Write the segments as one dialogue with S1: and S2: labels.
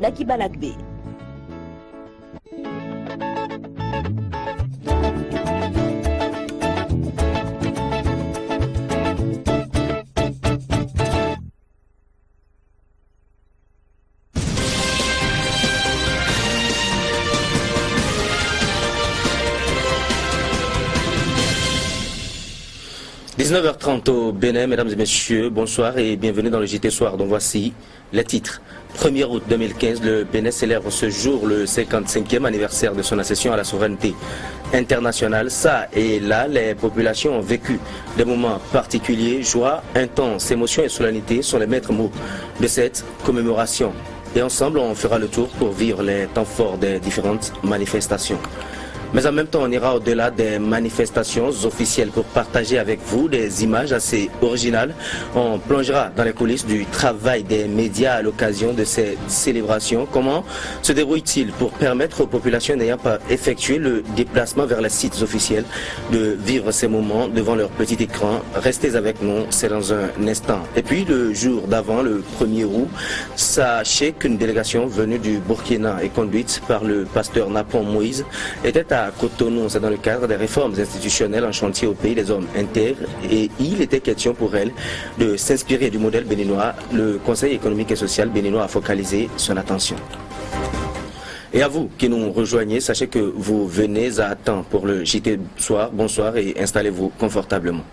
S1: Naki Balagbe.
S2: – 19h30 au Bénin, mesdames et messieurs, bonsoir et bienvenue dans le JT Soir. Donc voici les titres. 1er août 2015, le Bénin célèbre ce jour le 55e anniversaire de son accession à la souveraineté internationale. Ça et là, les populations ont vécu des moments particuliers, joie, intense, émotion et solennité sont les maîtres mots de cette commémoration. Et ensemble, on fera le tour pour vivre les temps forts des différentes manifestations. Mais en même temps, on ira au-delà des manifestations officielles pour partager avec vous des images assez originales. On plongera dans les coulisses du travail des médias à l'occasion de ces célébrations. Comment se déroule-t-il pour permettre aux populations n'ayant pas effectué le déplacement vers les sites officiels de vivre ces moments devant leur petit écran? Restez avec nous, c'est dans un instant. Et puis le jour d'avant, le 1er août, sachez qu'une délégation venue du Burkina et conduite par le pasteur Napon Moïse était à Cotonou, c'est dans le cadre des réformes institutionnelles en chantier au pays des hommes intègres, et il était question pour elle de s'inspirer du modèle béninois. Le Conseil économique et social béninois a focalisé son attention. Et à vous qui nous rejoignez, sachez que vous venez à temps pour le JT Soir. Bonsoir et installez-vous confortablement.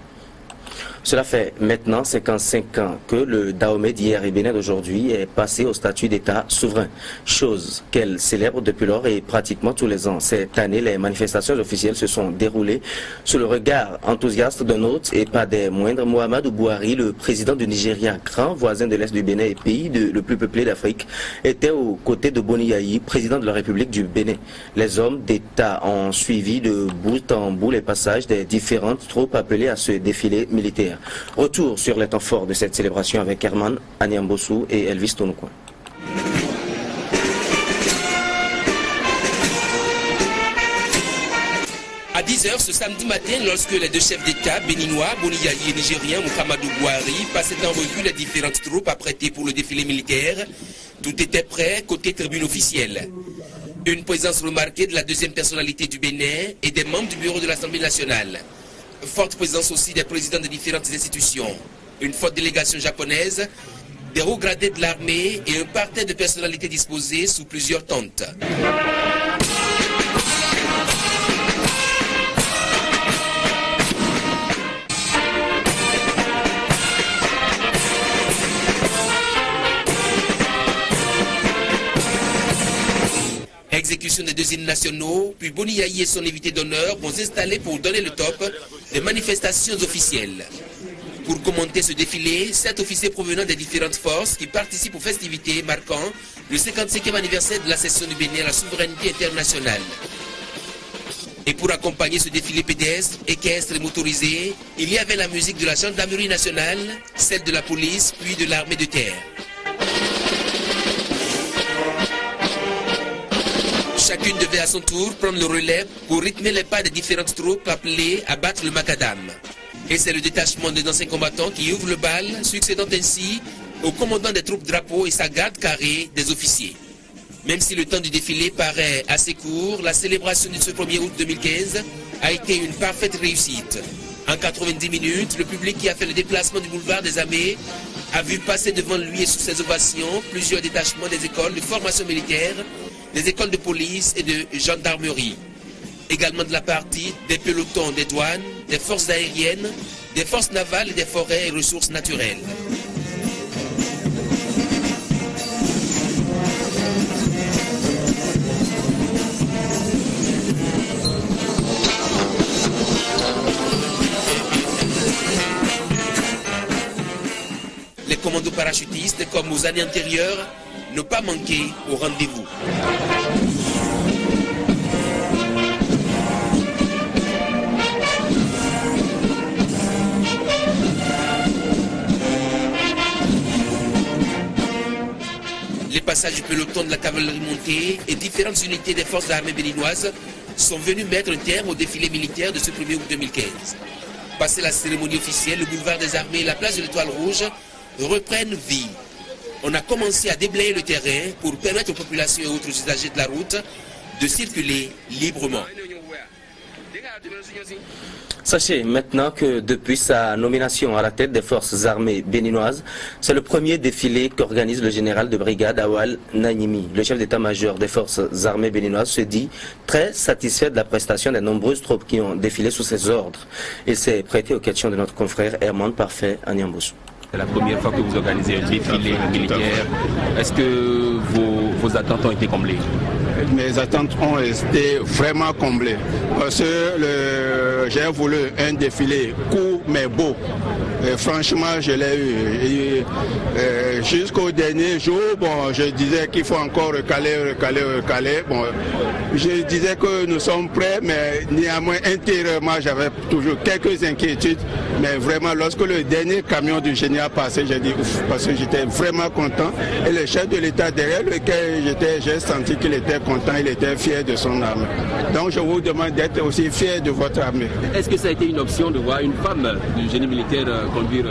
S2: Cela fait maintenant 55 ans que le Dahomey d'hier et Bénin d'aujourd'hui est passé au statut d'État souverain, chose qu'elle célèbre depuis lors et pratiquement tous les ans. Cette année, les manifestations officielles se sont déroulées sous le regard enthousiaste d'un hôte et pas des moindres. Muhammadu Buhari, le président du Nigeria, grand voisin de l'Est du Bénin et pays le plus peuplé d'Afrique, était aux côtés de Boni Yayi, président de la République du Bénin. Les hommes d'État ont suivi de bout en bout les passages des différentes troupes appelées à ce défilé militaire. Retour sur les temps forts de cette célébration avec Herman Anyambosu et Elvis Tonoukoun.
S3: À 10h ce samedi matin, lorsque les deux chefs d'État béninois, Boni Yayi et nigérien Muhammadu Buhari passaient en revue les différentes troupes apprêtées pour le défilé militaire, tout était prêt côté tribune officielle. Une présence remarquée de la deuxième personnalité du Bénin et des membres du bureau de l'Assemblée nationale. Forte présence aussi des présidents de différentes institutions. Une forte délégation japonaise, des hauts gradés de l'armée et un parterre de personnalités disposées sous plusieurs tentes. Exécution des deux hymnes nationaux, puis Boni Yayi et son invité d'honneur vont s'installer pour donner le top des manifestations officielles. Pour commenter ce défilé, 7 officiers provenant des différentes forces qui participent aux festivités marquant le 55e anniversaire de l'accession du Bénin à la souveraineté internationale. Et pour accompagner ce défilé pédestre, équestre et motorisé, il y avait la musique de la gendarmerie nationale, celle de la police, puis de l'armée de terre. Chacune devait à son tour prendre le relais pour rythmer les pas des différentes troupes appelées à battre le macadam. Et c'est le détachement des anciens combattants qui ouvre le bal, succédant ainsi au commandant des troupes drapeaux et sa garde carrée des officiers. Même si le temps du défilé paraît assez court, la célébration de ce 1er août 2015 a été une parfaite réussite. En 90 minutes, le public qui a fait le déplacement du boulevard des Armées a vu passer devant lui et sous ses ovations plusieurs détachements des écoles de formation militaire, des écoles de police et de gendarmerie. Également de la partie des pelotons des douanes, des forces aériennes, des forces navales et des forêts et ressources naturelles. Les commandos parachutistes, comme aux années antérieures, n'ont pas manqué au rendez-vous. Les passages du peloton de la cavalerie montée et différentes unités des forces armées béninoises sont venus mettre un terme au défilé militaire de ce 1er août 2015. Passé la cérémonie officielle, le boulevard des Armées et la place de l'Étoile Rouge reprennent vie. on a commencé à déblayer le terrain pour permettre aux populations et autres usagers de la route de circuler librement.
S2: Sachez maintenant que depuis sa nomination à la tête des forces armées béninoises, c'est le premier défilé qu'organise le général de brigade Awal Nanyimi. Le chef d'état-major des forces armées béninoises se dit très satisfait de la prestation des nombreuses troupes qui ont défilé sous ses ordres. Il s'est prêté aux questions de notre confrère Herman Parfait à Niamboussou.
S1: C'est la première fois que vous organisez un défilé militaire. Est-ce que vos attentes ont été comblées?
S4: Mes attentes ont été vraiment comblées. Parce que j'ai voulu un défilé court mais beau. Et franchement, je l'ai eu. Jusqu'au dernier jour, bon, je disais qu'il faut encore recaler. Bon, je disais que nous sommes prêts, mais néanmoins, intérieurement, j'avais toujours quelques inquiétudes. Mais vraiment, lorsque le dernier camion du génie a passé, j'ai dit ouf, parce que j'étais vraiment content. Et le chef de l'État derrière lequel j'ai senti qu'il était content, il était fier de son armée. Donc je vous demande d'être aussi fier de votre armée.
S1: Est-ce que ça a été une option de voir une femme du génie militaire conduire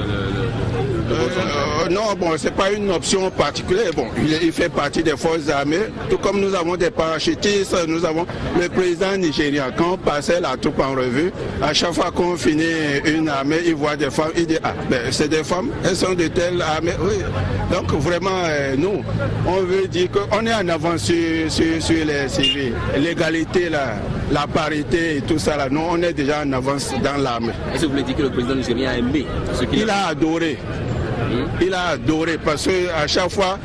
S4: non, bon, c'est pas une option particulière. Bon, il fait partie des forces armées, tout comme nous avons des parachutistes, nous avons le président nigérien. Quand on passait la troupe en revue, à chaque fois qu'on finit une armée, il voit des femmes, il dit ah, ben, c'est des femmes, elles sont de telle armée. Oui. Donc vraiment, nous, on veut dire qu'on est en avance sur les civils. L'égalité, la parité et tout ça, là, nous, on est déjà en avance dans l'armée.
S1: Est-ce que vous voulez dire que le président nigérien a aimé ce qu'il
S4: a adoré. Il a adoré parce qu'à chaque fois,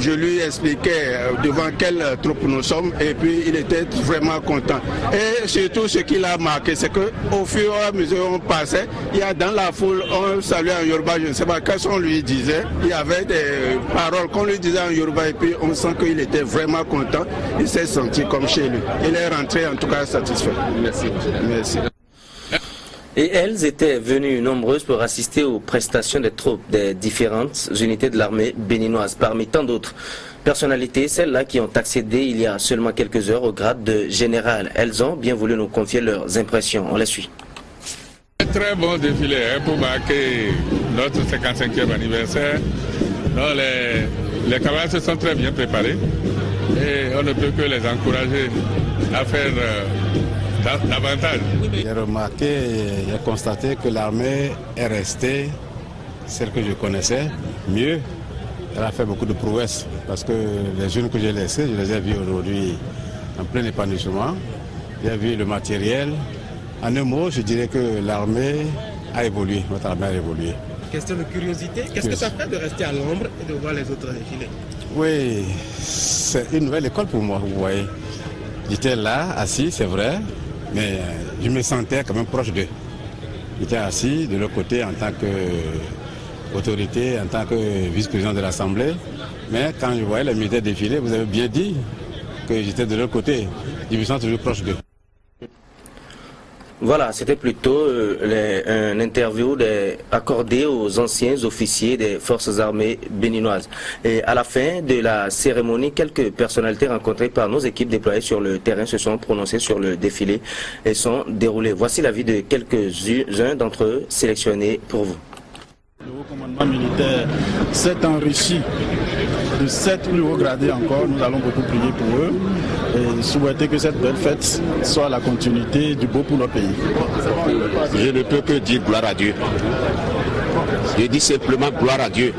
S4: je lui expliquais devant quelle troupe nous sommes et puis il était vraiment content. Et surtout ce qu'il a marqué, c'est qu'au fur et à mesure où on passait, il y a dans la foule, on saluait en Yoruba, je ne sais pas qu'est-ce qu'on lui disait. Il y avait des paroles qu'on lui disait en Yoruba et puis on sent qu'il était vraiment content. Il s'est senti comme chez lui. Il est rentré en tout cas satisfait.
S1: Merci.
S4: Merci.
S2: Et elles étaient venues nombreuses pour assister aux prestations des troupes des différentes unités de l'armée béninoise. Parmi tant d'autres personnalités, celles-là qui ont accédé il y a seulement quelques heures au grade de général. Elles ont bien voulu nous confier leurs impressions. On les suit.
S5: Un très bon défilé pour marquer notre 55e anniversaire. Donc les camarades se sont très bien préparés et on ne peut que les encourager à faire davantage.
S6: J'ai remarqué, j'ai constaté que l'armée est restée celle que je connaissais mieux. Elle a fait beaucoup de prouesses parce que les jeunes que j'ai laissés, je les ai vus aujourd'hui en plein épanouissement. J'ai vu le matériel. En un mot, je dirais que l'armée a évolué, notre armée a évolué.
S7: Question de curiosité, qu'est-ce que ça fait de rester à l'ombre et de voir les autres défiler?
S6: Oui, c'est une nouvelle école pour moi, vous voyez. J'étais là, assis, c'est vrai, mais je me sentais quand même proche d'eux. J'étais assis de l'autre côté en tant qu'autorité, en tant que vice-président de l'Assemblée. Mais quand je voyais les militaires défiler, vous avez bien dit que j'étais de l'autre côté. Je me sens toujours proche d'eux.
S2: Voilà, c'était plutôt une interview accordée aux anciens officiers des forces armées béninoises. Et à la fin de la cérémonie, quelques personnalités rencontrées par nos équipes déployées sur le terrain se sont prononcées sur le défilé et sont déroulées. Voici l'avis de quelques-uns d'entre eux sélectionnés pour vous.
S8: Le haut commandement militaire s'est enrichi de 7 plus hauts gradés encore. Nous allons beaucoup prier pour eux et souhaiter que cette belle fête soit la continuité du beau pour notre pays.
S9: Je ne peux que dire gloire à Dieu. Je dis simplement gloire à Dieu.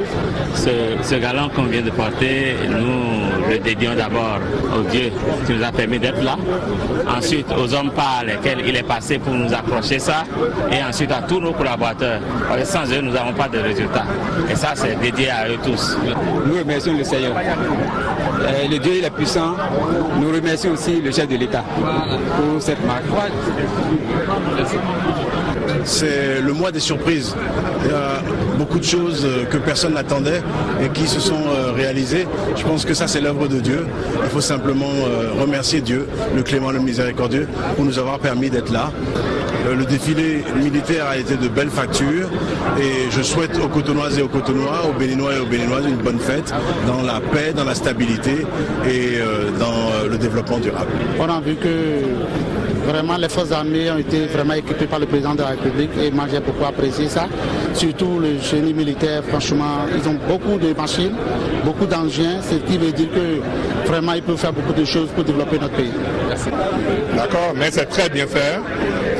S10: Ce galon qu'on vient de porter, nous le dédions d'abord au Dieu qui nous a permis d'être là. Ensuite aux hommes par lesquels il est passé pour nous accrocher ça. Et ensuite à tous nos collaborateurs. Parce que sans eux, nous n'avons pas de résultats. Et ça, c'est dédié à eux tous.
S11: Nous remercions le Seigneur. Le Dieu il est puissant. Nous remercions aussi le chef de l'État pour cette marque.
S8: C'est le mois des surprises. Il y a beaucoup de choses que personne n'attendait et qui se sont réalisées. Je pense que ça, c'est l'œuvre de Dieu. Il faut simplement remercier Dieu, le clément, le miséricordieux, pour nous avoir permis d'être là. Le défilé militaire a été de belle facture et je souhaite aux Cotonoises et aux Cotonois, aux Béninois et aux Béninoises une bonne fête dans la paix, dans la stabilité et dans le développement durable.
S12: On a vu que Vraiment, les forces armées ont été vraiment équipées par le président de la République et moi j'ai beaucoup apprécié ça. Surtout le génie militaire, franchement, ils ont beaucoup de machines, beaucoup d'engins, ce qui veut dire que vraiment ils peuvent faire beaucoup de choses pour développer notre pays.
S13: D'accord, mais c'est très bien fait.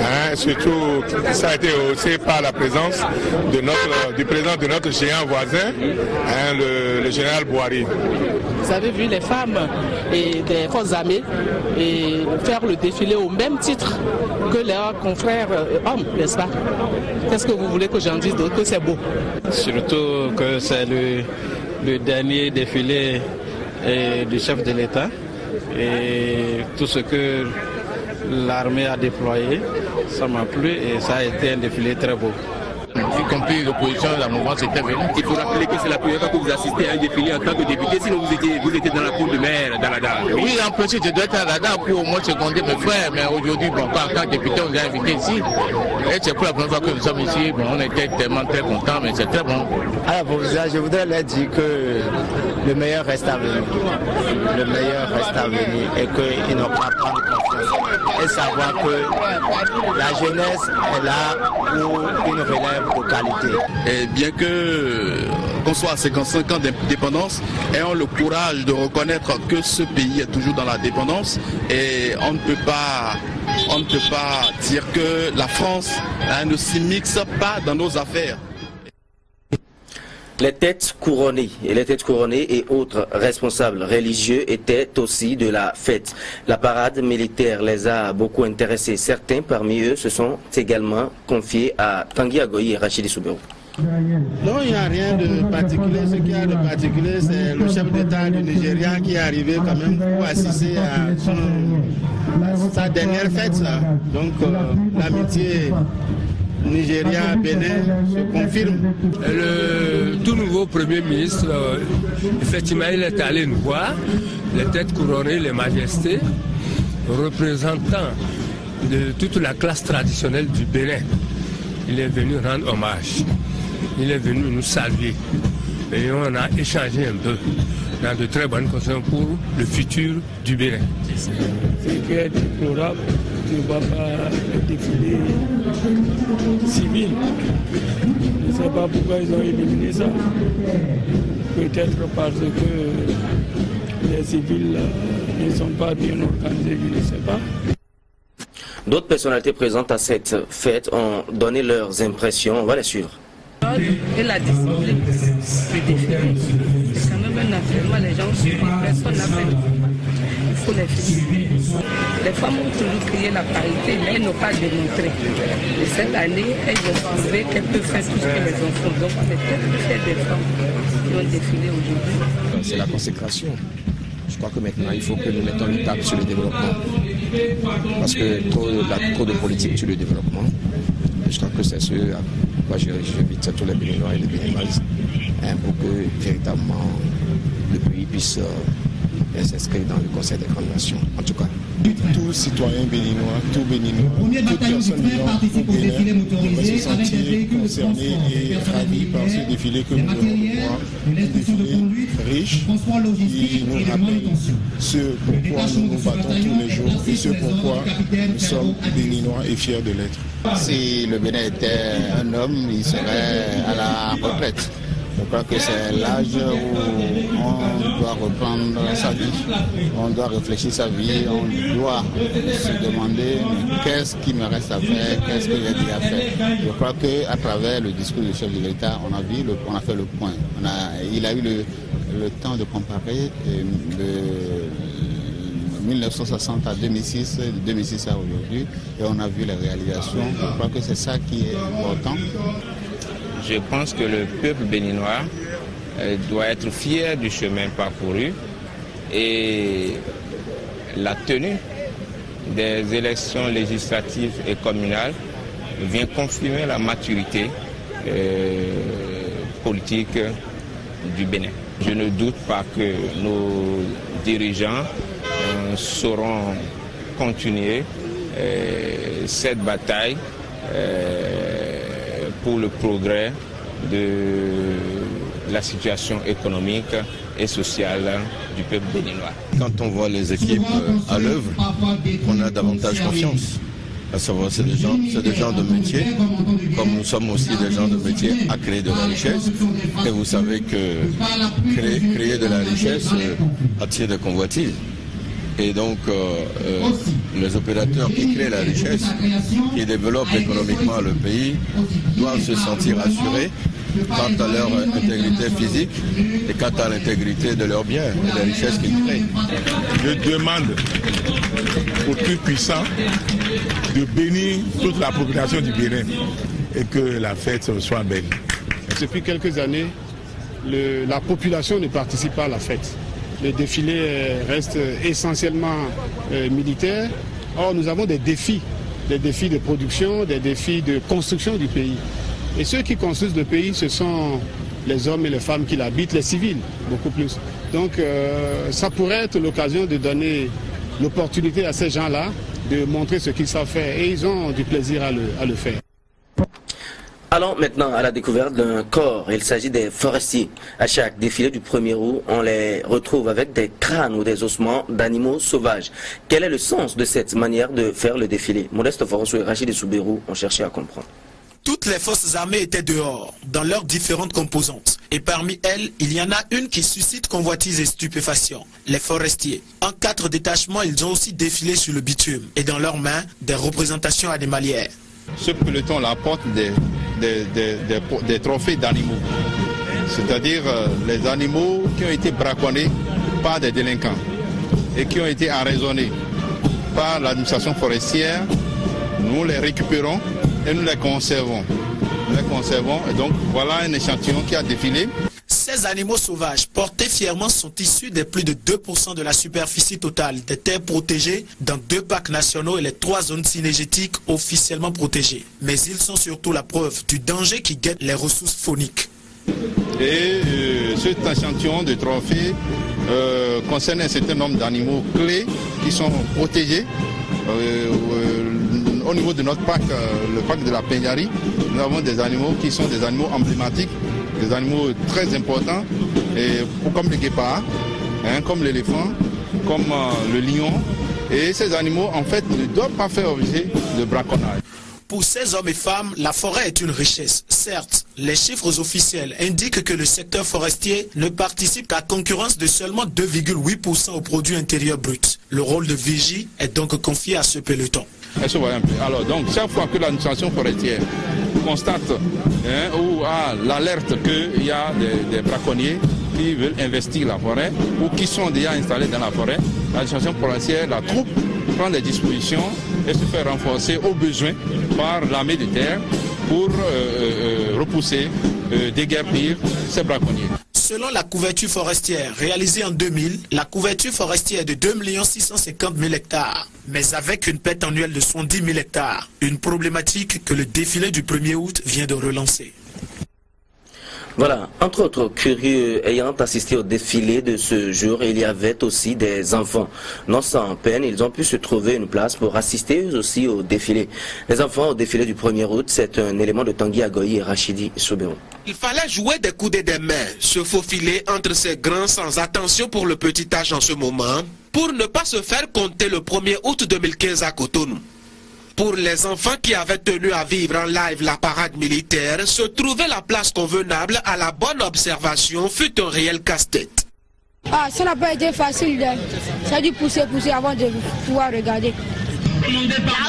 S13: Hein, surtout, ça a été haussé par la présence du président de notre géant voisin, hein, le général Bouhari.
S14: Vous avez vu les femmes et des forces armées et faire le défilé au même titre que leurs confrères hommes, n'est-ce pas? Qu'est-ce que vous voulez que j'en dise d'autre? Que c'est beau.
S15: Surtout que c'est le dernier défilé du chef de l'État et tout ce que l'armée a déployé, ça m'a plu et ça a été un défilé très beau.
S16: Y compris l'opposition, la mouvance était venue.
S1: Il faut rappeler que c'est la première fois que vous assistez à un défilé en tant que député, sinon vous étiez dans la cour de maire d'Alada.
S16: Oui, en principe, je dois être à Alada pour au moins seconder mes frères, mais aujourd'hui, bon, en tant que député, on nous a invités ici. Et c'est pour la première fois que nous sommes ici. Bon, on était tellement très contents, mais c'est très bon.
S17: Alors, pour ça, je voudrais leur dire que le meilleur reste à venir. Le meilleur reste à venir et qu'ils n'ont pas à prendre confiance. Et savoir que la jeunesse est là pour une relève de qualité.
S18: Et bien qu'on soit à 55 ans d'indépendance, ayons le courage de reconnaître que ce pays est toujours dans la dépendance et on ne peut pas dire que la France ne s'immisce pas dans nos affaires.
S2: Les têtes couronnées et autres responsables religieux étaient aussi de la fête. La parade militaire les a beaucoup intéressés. Certains parmi eux se sont également confiés à Tanguy Agoyi et Rachidi Soubérou.
S12: Non, il n'y a rien de particulier. Ce qu'il y a de particulier, c'est le chef d'État du Nigeria qui est arrivé quand même pour assister à sa dernière fête. Donc l'amitié Nigeria-Bénin se confirme.
S19: Le tout nouveau Premier ministre, effectivement, il est allé nous voir, les têtes couronnées, les majestés, représentants de toute la classe traditionnelle du Bénin. Il est venu rendre hommage, il est venu nous saluer et on a échangé un peu dans de très bonnes conditions pour le futur du Bénin.
S20: Ce qui est déplorable, tu ne vois pas le défilé civil. Je ne sais pas pourquoi ils ont éliminé ça. Peut-être parce que les civils ne sont pas bien organisés, je ne sais pas.
S2: D'autres personnalités présentes à cette fête ont donné leurs impressions. On va les suivre.
S21: Et la discipline du défilé. C'est quand même un entraînement, les gens suivent, personne n'a fait. Il faut les féliciter. Les femmes ont toujours crié la parité, mais elles n'ont pas démontré. Et cette année, elles ont prouvé qu'elles peuvent faire tout ce que les enfants. Donc on est peut-être faire des femmes qui ont défilé aujourd'hui.
S22: C'est la consécration. Je crois que maintenant, il faut que nous mettons une table sur le développement. Parce que trop de politique sur le développement. Je crois que c'est ce à quoi j'invite tous les Béninois et les Béninoises pour que véritablement le pays puisse s'inscrire dans le Conseil des grandes nations. En tout cas,
S23: tout citoyen béninois, tout béninois, toute personne vivant au Bénin devrait se sentir concerné et ravi par ce défilé que nous allons voir, un défilé riche qui nous rappelle ce pourquoi nous nous battons tous les jours et ce pourquoi nous sommes béninois et fiers de l'être.
S17: Si le Bénin était un homme, il serait à la retraite. Je crois que c'est l'âge où on doit reprendre sa vie, on doit réfléchir sa vie, on doit se demander qu'est-ce qui me reste à faire, qu'est-ce que j'ai déjà fait. Je crois qu'à travers le discours du chef de l'État, on a fait le point. Il a eu le temps de comparer de 1960 à 2006, de 2006 à aujourd'hui, et on a vu les réalisations. Je crois que c'est ça qui est important.
S10: Je pense que le peuple béninois doit être fier du chemin parcouru et la tenue des élections législatives et communales vient confirmer la maturité politique du Bénin. Je ne doute pas que nos dirigeants sauront continuer cette bataille pour le progrès de la situation économique
S1: et sociale du peuple béninois.
S3: Quand on voit les équipes à l'œuvre, on a davantage confiance. À savoir, c'est des gens de métier, comme nous sommes aussi des gens de métier à créer de la richesse. Et vous savez que créer de la richesse attire des convoitises. Et donc, les opérateurs qui créent la richesse, qui développent économiquement le pays, doivent se sentir assurés quant à leur intégrité physique et quant à l'intégrité de leurs biens et des richesses qu'ils créent.
S13: Je demande au Tout-Puissant de bénir toute la population du Bénin et que la fête soit belle.
S6: Depuis quelques années, la population ne participe pas à la fête. Les défilés restent essentiellement militaires. Or, nous avons des défis de production, des défis de construction du pays. Et ceux qui construisent le pays, ce sont les hommes et les femmes qui l'habitent, les civils, beaucoup plus. Donc, ça pourrait être l'occasion de donner l'opportunité à ces gens-là de montrer ce qu'ils savent faire. Et ils ont du plaisir à le faire.
S2: Allons maintenant à la découverte d'un corps. Il s'agit des forestiers. À chaque défilé du 1er août, on les retrouve avec des crânes ou des ossements d'animaux sauvages. Quel est le sens de cette manière de faire le défilé? Modeste Forosso et Rachid Soubérou ont cherché à comprendre.
S4: Toutes les forces armées étaient dehors, dans leurs différentes composantes. Et parmi elles, il y en a une qui suscite convoitise et stupéfaction, les forestiers. En 4 détachements, ils ont aussi défilé sur le bitume et dans leurs mains, des représentations animalières.
S5: Ce peloton apporte des trophées d'animaux, c'est-à-dire les animaux qui ont été braconnés par des délinquants et qui ont été arraisonnés par l'administration forestière. Nous les récupérons et nous les conservons. Et donc voilà un échantillon qui a défilé.
S4: Ces animaux sauvages portés fièrement sont issus de plus de 2% de la superficie totale des terres protégées dans 2 parcs nationaux et les 3 zones cynégétiques officiellement protégées. Mais ils sont surtout la preuve du danger qui guette les ressources fauniques.
S5: Et cet échantillon de trophées concerne un certain nombre d'animaux clés qui sont protégés. Au niveau de notre parc, le parc de la Peñari, nous avons des animaux qui sont des animaux emblématiques, des animaux très importants, comme le guépard, comme l'éléphant, comme le lion. Et ces animaux, en fait, ne doivent pas faire objet de braconnage.
S4: Pour ces hommes et femmes, la forêt est une richesse. Certes, les chiffres officiels indiquent que le secteur forestier ne participe qu'à concurrence de seulement 2,8% au produit intérieur brut. Le rôle de vigie est donc confié à ce peloton.
S5: Alors, donc, chaque fois que l'administration forestière constate ou a l'alerte qu'il y a des braconniers qui veulent investir la forêt ou qui sont déjà installés dans la forêt, l'administration forestière, la troupe, prend des dispositions et se fait renforcer au besoin par l'armée de terre pour repousser, déguerpir ces braconniers.
S4: Selon la couverture forestière réalisée en 2000, la couverture forestière est de 2 650 000 hectares, mais avec une perte annuelle de 70 000 hectares, une problématique que le défilé du 1er août vient de relancer.
S2: Voilà, entre autres curieux ayant assisté au défilé de ce jour, il y avait aussi des enfants. Non sans peine, ils ont pu se trouver une place pour assister eux aussi au défilé. Les enfants au défilé du 1er août, c'est un élément de Tanguy Agoyi et Rachidi Soubérou.
S24: Il fallait jouer des coudes et des mains, se faufiler entre ces grands sans attention pour le petit âge en ce moment, pour ne pas se faire compter le 1er août 2015 à Cotonou. Pour les enfants qui avaient tenu à vivre en live la parade militaire, se trouver la place convenable à la bonne observation fut un réel casse-tête.
S25: Ah, ça n'a pas été facile. Ça a dû pousser avant de pouvoir regarder.
S26: Là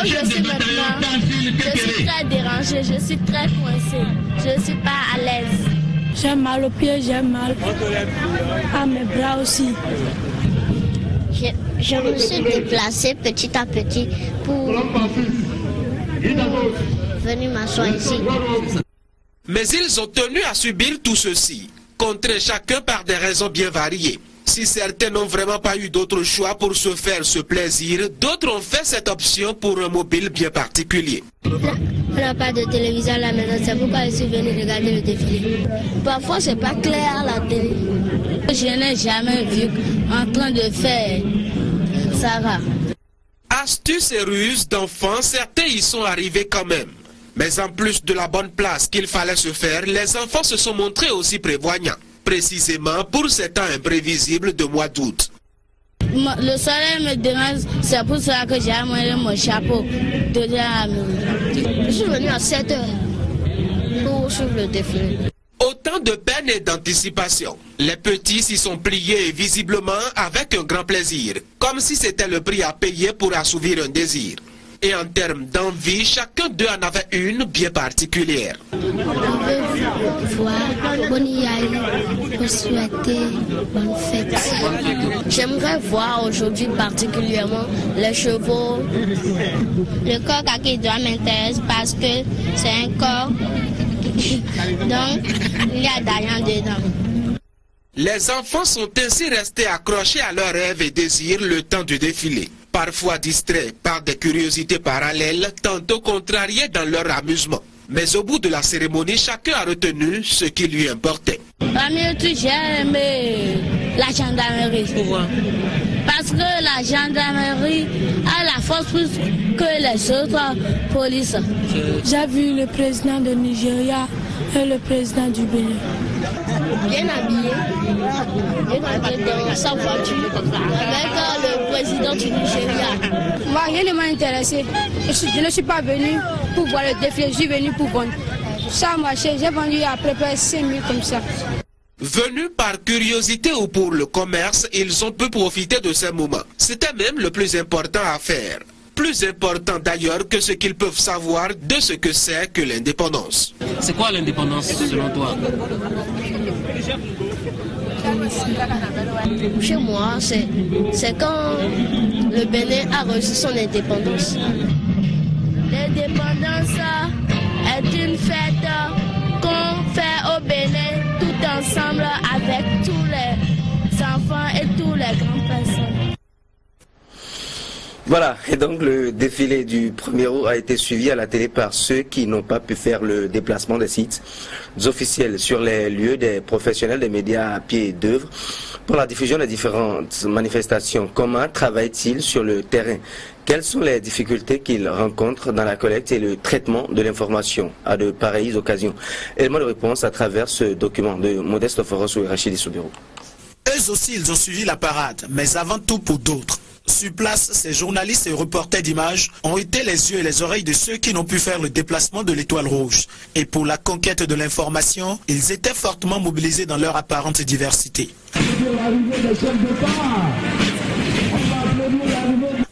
S26: où je suis maintenant, je suis très dérangée, je suis très coincée, je ne suis pas à l'aise.
S25: J'ai mal aux pieds, j'ai mal à mes bras aussi.
S26: Je me suis déplacée petit à petit pour venir m'asseoir ici.
S24: Mais ils ont tenu à subir tout ceci, contrés chacun par des raisons bien variées. Si certains n'ont vraiment pas eu d'autre choix pour se faire ce plaisir, d'autres ont fait cette option pour un mobile bien particulier.
S26: On n'a pas de télévision à la maison, c'est pourquoi je suis venu regarder le défilé. Parfois, c'est pas clair à la télé. Je n'ai jamais vu en train de faire ça va.
S24: Astuces et ruses d'enfants, certains y sont arrivés quand même. Mais en plus de la bonne place qu'il fallait se faire, les enfants se sont montrés aussi prévoyants. précisément pour ces temps imprévisibles de mois d'août.
S26: Le soleil me dérange, c'est pour ça que j'ai amené mon chapeau de la mairie. Je suis venu à 7 h pour suivre le défilé.
S24: Autant de peine et d'anticipation. Les petits s'y sont pliés visiblement avec un grand plaisir, comme si c'était le prix à payer pour assouvir un désir. Et en termes d'envie, chacun d'eux en avait une bien particulière.
S26: On veut voir Boniaï pour souhaiter bonne fête. J'aimerais voir aujourd'hui particulièrement les chevaux. Le corps qui doit m'intéresser parce que c'est un corps. Donc, il y a d'argent dedans.
S24: Les enfants sont ainsi restés accrochés à leurs rêves et désirs le temps du défilé. Parfois distraits par des curiosités parallèles, tantôt contrariés dans leur amusement. Mais au bout de la cérémonie, chacun a retenu ce qui lui importait.
S26: Parmi eux, j'ai aimé la gendarmerie. Pourquoi? Parce que la gendarmerie a la force plus que les autres polices.
S25: J'ai vu le président du Nigeria et le président du Bénin.
S26: Bien habillé dans sa voiture avec le président du Nigeria.
S25: Moi, rien ne m'a intéressé. Je ne suis pas venu pour voir le défilé, je suis venu pour vendre. Ça a marché, j'ai vendu à peu près 5 000 comme ça.
S24: Venus par curiosité ou pour le commerce, ils ont pu profiter de ces moments. C'était même le plus important à faire. Plus important d'ailleurs que ce qu'ils peuvent savoir de ce que c'est que l'indépendance.
S7: C'est quoi l'indépendance selon toi?
S26: Chez moi, c'est quand le Bénin a reçu son indépendance. L'indépendance est une fête qu'on fait au Bénin tout ensemble avec tous les enfants et tous les grandes personnes.
S2: Voilà, et donc le défilé du 1er août a été suivi à la télé par ceux qui n'ont pas pu faire le déplacement des sites officiels sur les lieux, des professionnels des médias à pied d'œuvre pour la diffusion des différentes manifestations. Comment travaillent-ils sur le terrain? Quelles sont les difficultés qu'ils rencontrent dans la collecte et le traitement de l'information à de pareilles occasions? Élément de réponse à travers ce document de Modeste Foros et Rachidi Soubirou.
S4: Eux aussi, ils ont suivi la parade, mais avant tout pour d'autres. Sur place, ces journalistes et reporters d'images ont été les yeux et les oreilles de ceux qui n'ont pu faire le déplacement de l'Étoile Rouge. Et pour la conquête de l'information, ils étaient fortement mobilisés dans leur apparente diversité.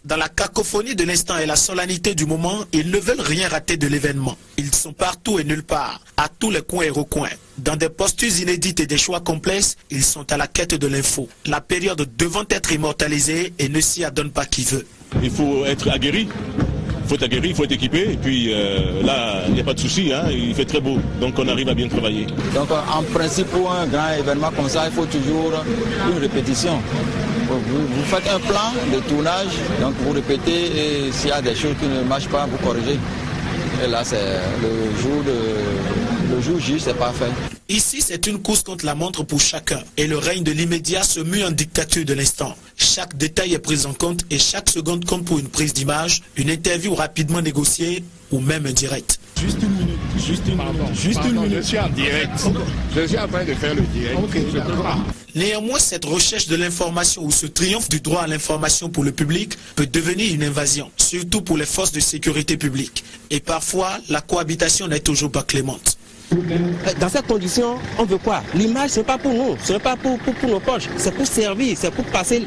S4: Dans la cacophonie de l'instant et la solennité du moment, ils ne veulent rien rater de l'événement. Ils sont partout et nulle part, à tous les coins et recoins. Dans des postures inédites et des choix complexes, ils sont à la quête de l'info. La période devant être immortalisée et ne s'y adonne pas qui veut.
S8: Il faut être aguerri. Il faut être équipé, et puis là, il n'y a pas de souci, hein, il fait très beau, donc on arrive à bien travailler.
S9: Donc en principe, pour un grand événement comme ça, il faut toujours une répétition. Vous faites un plan de tournage, donc vous répétez, et s'il y a des choses qui ne marchent pas, vous corrigez. Et là, c'est le jour J, c'est parfait.
S4: Ici, c'est une course contre la montre pour chacun. Et le règne de l'immédiat se mue en dictature de l'instant. Chaque détail est pris en compte et chaque seconde compte pour une prise d'image, une interview rapidement négociée ou même un direct.
S23: Juste une minute. Je suis en direct. Je suis en train de faire le direct. Okay, je peux pas.
S4: Néanmoins, cette recherche de l'information ou ce triomphe du droit à l'information pour le public peut devenir une invasion, surtout pour les forces de sécurité publique. Et parfois, la cohabitation n'est toujours pas clémente.
S11: Dans cette condition, on veut quoi? L'image, ce n'est pas pour nous, ce n'est pas pour nos poches, c'est pour servir, c'est pour passer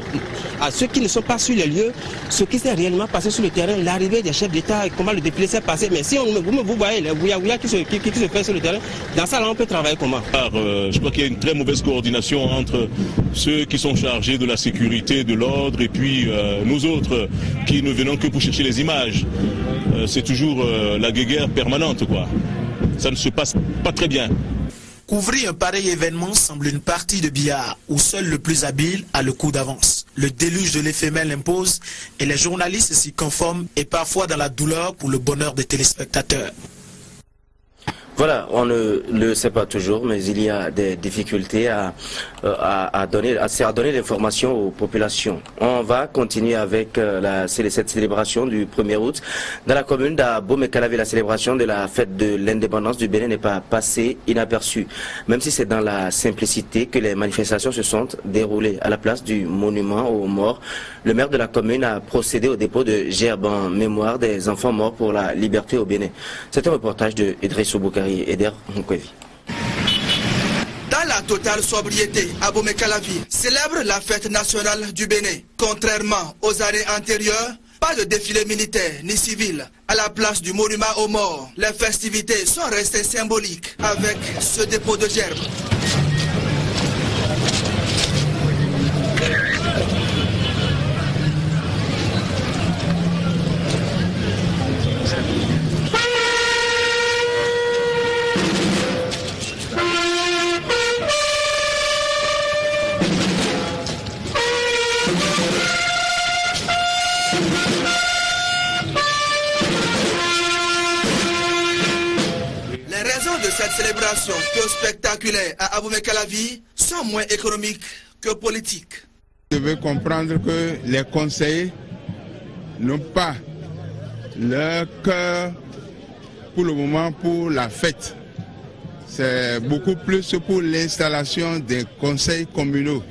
S11: à ceux qui ne sont pas sur les lieux, ce qui s'est réellement passé sur le terrain, l'arrivée des chefs d'État, comment le défilé s'est passé. Mais si vous voyez les bouya qui se fait sur le terrain, dans ça là on peut travailler comment?
S8: Je crois qu'il y a une très mauvaise coordination entre ceux qui sont chargés de la sécurité, de l'ordre, et puis nous autres qui ne venons que pour chercher les images. C'est toujours la guéguerre permanente, quoi. Ça ne se passe pas très bien.
S4: Couvrir un pareil événement semble une partie de billard où seul le plus habile a le coup d'avance. Le déluge de l'éphémère l'impose et les journalistes s'y conforment et parfois dans la douleur pour le bonheur des téléspectateurs.
S2: Voilà, on ne le sait pas toujours, mais il y a des difficultés à donner l'information aux populations. On va continuer avec cette célébration du 1er août. Dans la commune d'Abomey-Calavi, la célébration de la fête de l'indépendance du Bénin n'est pas passée inaperçue. Même si c'est dans la simplicité que les manifestations se sont déroulées. À la place du monument aux morts, le maire de la commune a procédé au dépôt de gerbes en mémoire des enfants morts pour la liberté au Bénin. C'est un reportage de Idrissou Boukari et Eder Mkwevi.
S12: Dans la totale sobriété, Abomey-Calavi célèbre la fête nationale du Bénin. Contrairement aux années antérieures, pas de défilé militaire ni civil. À la place du monument aux morts, les festivités sont restées symboliques avec ce dépôt de gerbes. Cette célébration peu spectaculaire à Abomey-Calavi sont moins économiques que politiques.
S14: Vous devez comprendre que les conseillers n'ont pas leur cœur pour le moment pour la fête. C'est beaucoup plus pour l'installation des conseils communaux.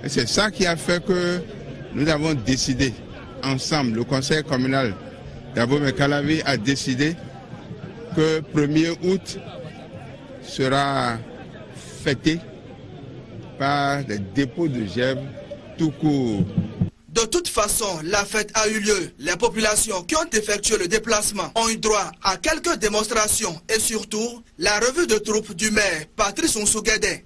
S14: Et c'est ça qui a fait que nous avons décidé ensemble, le conseil communal d'Abomey-Calavi a décidé que 1er août sera fêté par des dépôts de gerbes tout court.
S12: De toute façon, la fête a eu lieu. Les populations qui ont effectué le déplacement ont eu droit à quelques démonstrations et surtout la revue de troupe du maire Patrice Nsouguédé.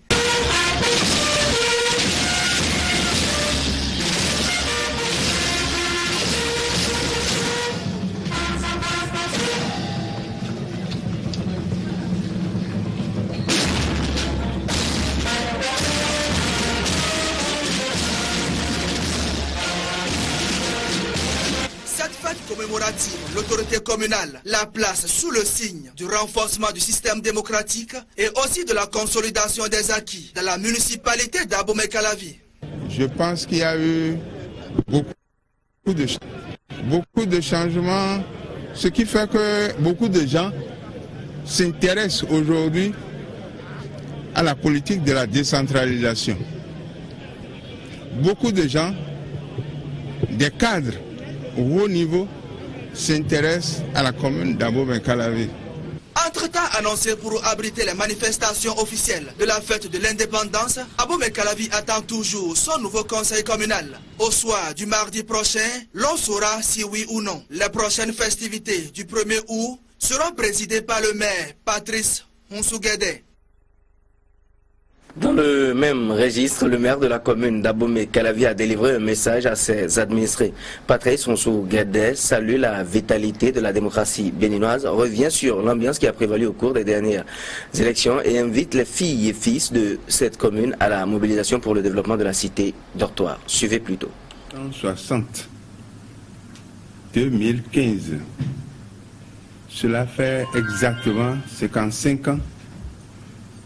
S12: Commémorative, l'autorité communale la place sous le signe du renforcement du système démocratique et aussi de la consolidation des acquis de la municipalité d'Abomey-Calavi.
S14: Je pense qu'il y a eu beaucoup de changements, ce qui fait que beaucoup de gens s'intéressent aujourd'hui à la politique de la décentralisation. Beaucoup de gens, des cadres au haut niveau, s'intéresse à la commune d'Abomey-Calavi.
S12: Entre-temps annoncé pour abriter les manifestations officielles de la fête de l'indépendance, Abomey-Calavi attend toujours son nouveau conseil communal. Au soir du mardi prochain, l'on saura si oui ou non. Les prochaines festivités du 1er août seront présidées par le maire Patrice Nsouguédé.
S2: Dans le même registre, le maire de la commune d'Abomey-Calavi a délivré un message à ses administrés. Patrice Nsouguédé salue la vitalité de la démocratie béninoise, revient sur l'ambiance qui a prévalu au cours des dernières élections et invite les filles et fils de cette commune à la mobilisation pour le développement de la cité dortoir. Suivez plutôt.
S14: En 2015, cela fait exactement 55 ans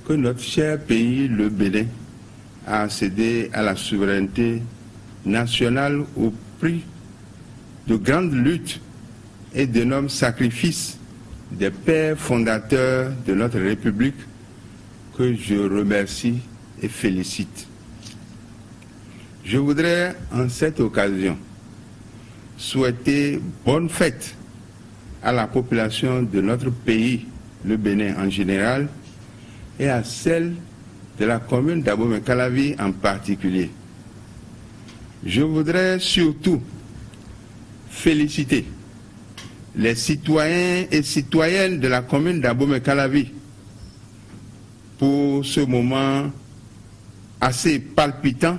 S14: que notre cher pays, le Bénin, a cédé à la souveraineté nationale au prix de grandes luttes et d'énormes sacrifices des pères fondateurs de notre République que je remercie et félicite. Je voudrais en cette occasion souhaiter bonne fête à la population de notre pays, le Bénin en général, et à celle de la commune d'Abomey-Calavi en particulier. Je voudrais surtout féliciter les citoyens et citoyennes de la commune d'Abomey-Calavi pour ce moment assez palpitant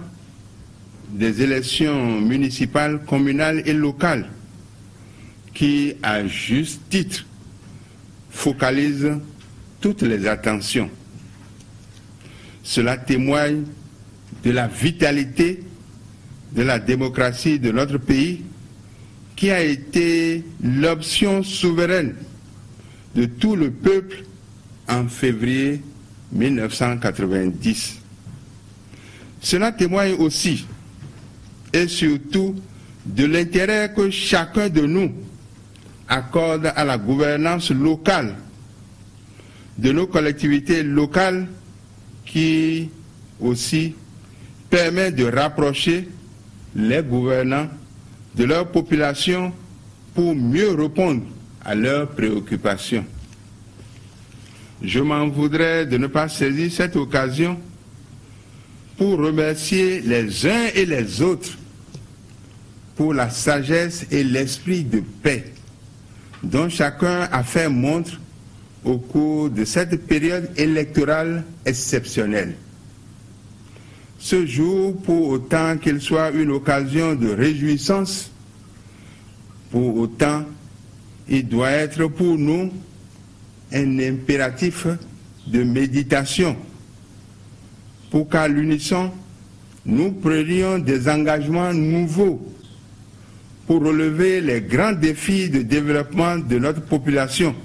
S14: des élections municipales, communales et locales qui, à juste titre, focalisent toutes les attentions. Cela témoigne de la vitalité de la démocratie de notre pays qui a été l'option souveraine de tout le peuple en février 1990. Cela témoigne aussi et surtout de l'intérêt que chacun de nous accorde à la gouvernance locale de nos collectivités locales qui aussi permet de rapprocher les gouvernants de leur population pour mieux répondre à leurs préoccupations. Je m'en voudrais de ne pas saisir cette occasion pour remercier les uns et les autres pour la sagesse et l'esprit de paix dont chacun a fait montre au cours de cette période électorale exceptionnelle. Ce jour, pour autant qu'il soit une occasion de réjouissance, pour autant il doit être pour nous un impératif de méditation, pour qu'à l'unisson, nous prenions des engagements nouveaux pour relever les grands défis de développement de notre population